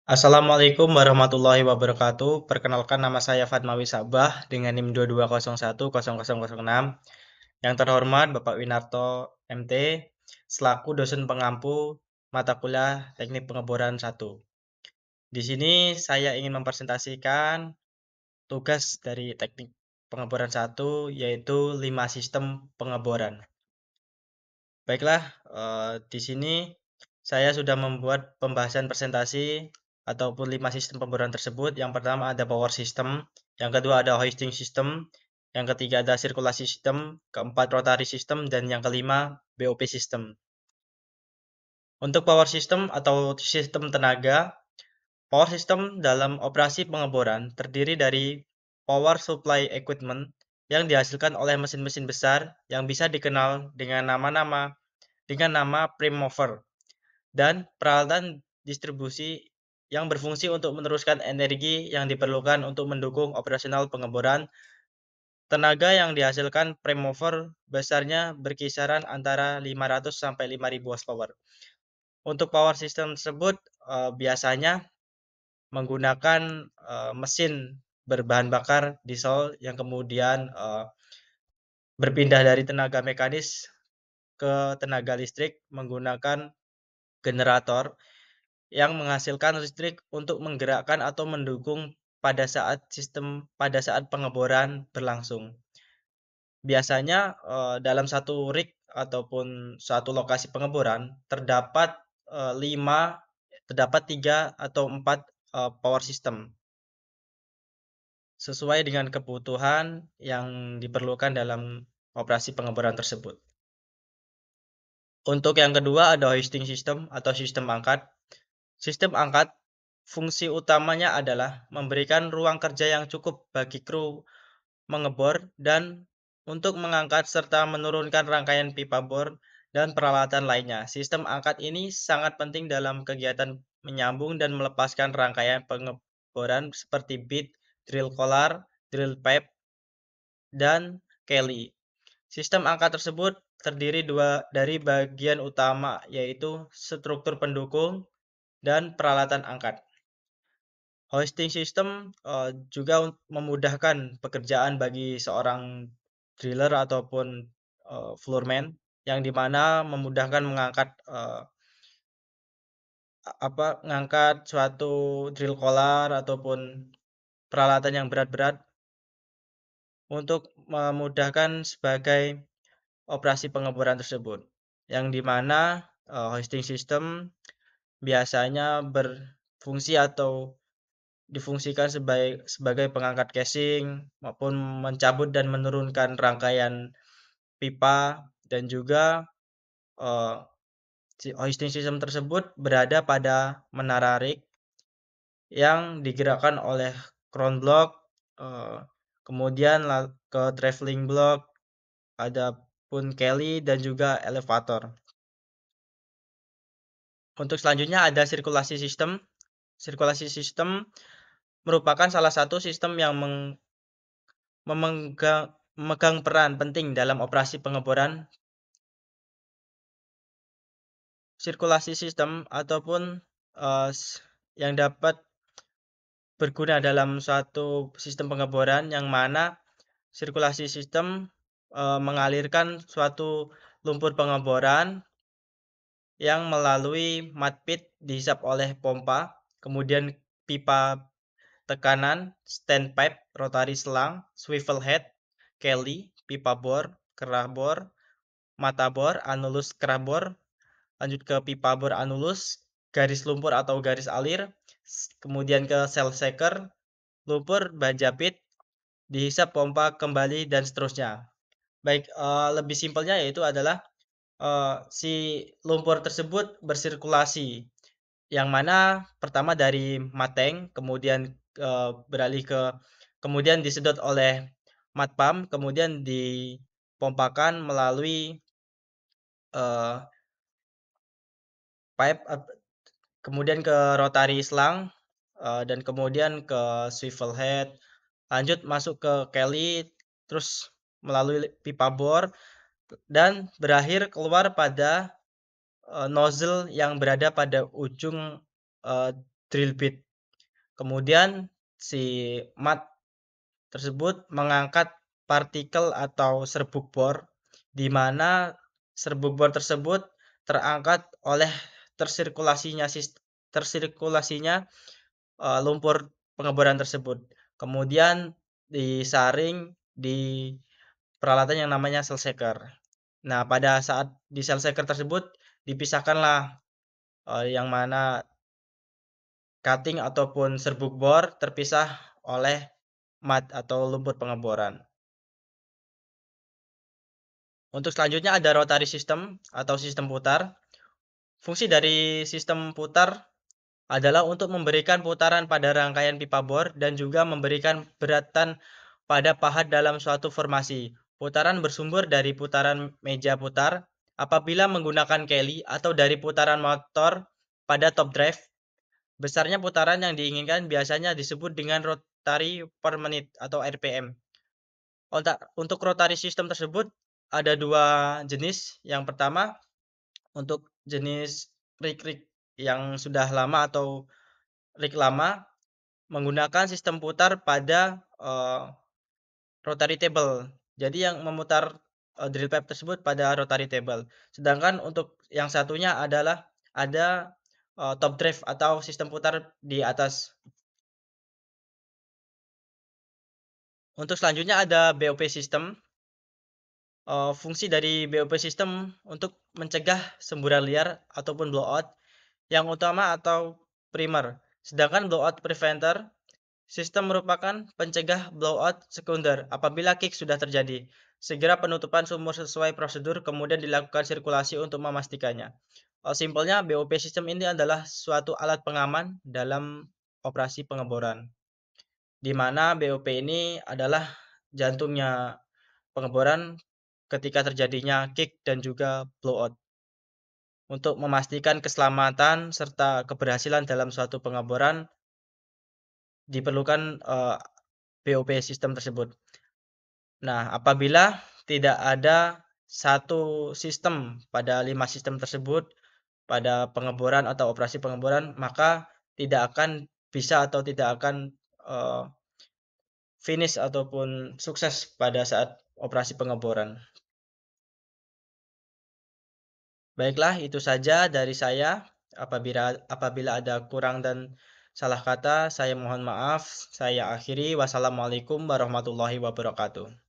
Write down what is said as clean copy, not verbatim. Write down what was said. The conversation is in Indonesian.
Assalamualaikum warahmatullahi wabarakatuh. Perkenalkan nama saya Fatmawi Sabah dengan NIM 22010006. Yang terhormat Bapak Winarto MT selaku dosen pengampu mata kuliah Teknik Pengeboran 1. Di sini saya ingin mempresentasikan tugas dari Teknik Pengeboran 1 yaitu 5 sistem pengeboran. Baiklah, di sini saya sudah membuat pembahasan presentasi ataupun 5 sistem pemboran tersebut. Yang pertama ada power system, yang kedua ada hoisting system, yang ketiga ada sirkulasi system, keempat rotary system, dan yang kelima BOP system. Untuk power system atau sistem tenaga, power system dalam operasi pengeboran terdiri dari power supply equipment yang dihasilkan oleh mesin-mesin besar yang bisa dikenal dengan nama prime mover dan peralatan distribusi yang berfungsi untuk meneruskan energi yang diperlukan untuk mendukung operasional pengeboran. Tenaga yang dihasilkan prime mover besarnya berkisaran antara 500 sampai 5000 horsepower. Untuk power system tersebut biasanya menggunakan mesin berbahan bakar diesel yang kemudian berpindah dari tenaga mekanis ke tenaga listrik menggunakan generator yang menghasilkan listrik untuk menggerakkan atau mendukung pada saat pengeboran berlangsung. Biasanya dalam satu rig ataupun satu lokasi pengeboran terdapat 3 atau 4 power system sesuai dengan kebutuhan yang diperlukan dalam operasi pengeboran tersebut. Untuk yang kedua ada hoisting system atau sistem angkat. Sistem angkat fungsi utamanya adalah memberikan ruang kerja yang cukup bagi kru mengebor dan untuk mengangkat serta menurunkan rangkaian pipa bor dan peralatan lainnya. Sistem angkat ini sangat penting dalam kegiatan menyambung dan melepaskan rangkaian pengeboran seperti bit, drill collar, drill pipe, dan kelly. Sistem angkat tersebut terdiri dari bagian utama yaitu struktur pendukung dan peralatan angkat. Hoisting system juga memudahkan pekerjaan bagi seorang driller ataupun floorman yang dimana memudahkan mengangkat suatu drill collar ataupun peralatan yang berat-berat untuk memudahkan sebagai operasi pengeboran tersebut. Yang dimana hoisting system biasanya berfungsi atau difungsikan sebagai pengangkat casing maupun mencabut dan menurunkan rangkaian pipa dan juga hoisting system tersebut berada pada menara rig yang digerakkan oleh crown block, kemudian ke traveling block, ada pun kelly dan juga elevator. Untuk selanjutnya ada sirkulasi sistem. Sirkulasi sistem merupakan salah satu sistem yang memegang peran penting dalam operasi pengeboran. Sirkulasi sistem ataupun yang dapat berguna dalam suatu sistem pengeboran yang mana sirkulasi sistem mengalirkan suatu lumpur pengeboran yang melalui mud pit dihisap oleh pompa, kemudian pipa tekanan, standpipe, rotary selang, swivel head, kelly, pipa bor, kerah bor, mata bor, anulus kerah bor, lanjut ke pipa bor anulus, garis lumpur atau garis alir, kemudian ke cell shaker, lumpur baja pit, dihisap pompa kembali dan seterusnya. Baik, lebih simpelnya yaitu adalah si lumpur tersebut bersirkulasi, yang mana pertama dari mateng, kemudian kemudian disedot oleh mud pump, kemudian dipompakan melalui pipe, kemudian ke rotary selang, dan kemudian ke swivel head, lanjut masuk ke kelly, terus melalui pipa bor, dan berakhir keluar pada nozzle yang berada pada ujung drill bit. Kemudian si mat tersebut mengangkat partikel atau serbuk bor, di mana serbuk bor tersebut terangkat oleh tersirkulasinya lumpur pengeboran tersebut. Kemudian disaring di peralatan yang namanya cell shaker. Nah, pada saat di cell shaker tersebut dipisahkanlah yang mana cutting ataupun serbuk bor terpisah oleh mat atau lumpur pengeboran. Untuk selanjutnya ada rotary system atau sistem putar. Fungsi dari sistem putar adalah untuk memberikan putaran pada rangkaian pipa bor dan juga memberikan beratan pada pahat dalam suatu formasi. Putaran bersumber dari putaran meja putar apabila menggunakan Kelly atau dari putaran motor pada top drive. Besarnya putaran yang diinginkan biasanya disebut dengan rotary per menit atau RPM. Untuk rotary system tersebut ada dua jenis. Yang pertama, untuk jenis rig yang sudah lama atau rig lama menggunakan sistem putar pada rotary table. Jadi yang memutar drill pipe tersebut pada rotary table. Sedangkan untuk yang satunya adalah ada top drive atau sistem putar di atas. Untuk selanjutnya ada BOP system. Fungsi dari BOP system untuk mencegah semburan liar ataupun blowout yang utama atau primer. Sedangkan blowout preventer sistem merupakan pencegah blowout sekunder apabila kick sudah terjadi. Segera penutupan sumur sesuai prosedur kemudian dilakukan sirkulasi untuk memastikannya. Simpelnya BOP system ini adalah suatu alat pengaman dalam operasi pengeboran, di mana BOP ini adalah jantungnya pengeboran ketika terjadinya kick dan juga blowout. Untuk memastikan keselamatan serta keberhasilan dalam suatu pengeboran diperlukan BOP sistem tersebut. Nah, apabila tidak ada satu sistem pada 5 sistem tersebut pada pengeboran atau operasi pengeboran, maka tidak akan bisa atau tidak akan finish ataupun sukses pada saat operasi pengeboran. Baiklah, itu saja dari saya. Apabila ada kurang dan salah kata, saya mohon maaf. Saya akhiri. Wassalamualaikum warahmatullahi wabarakatuh.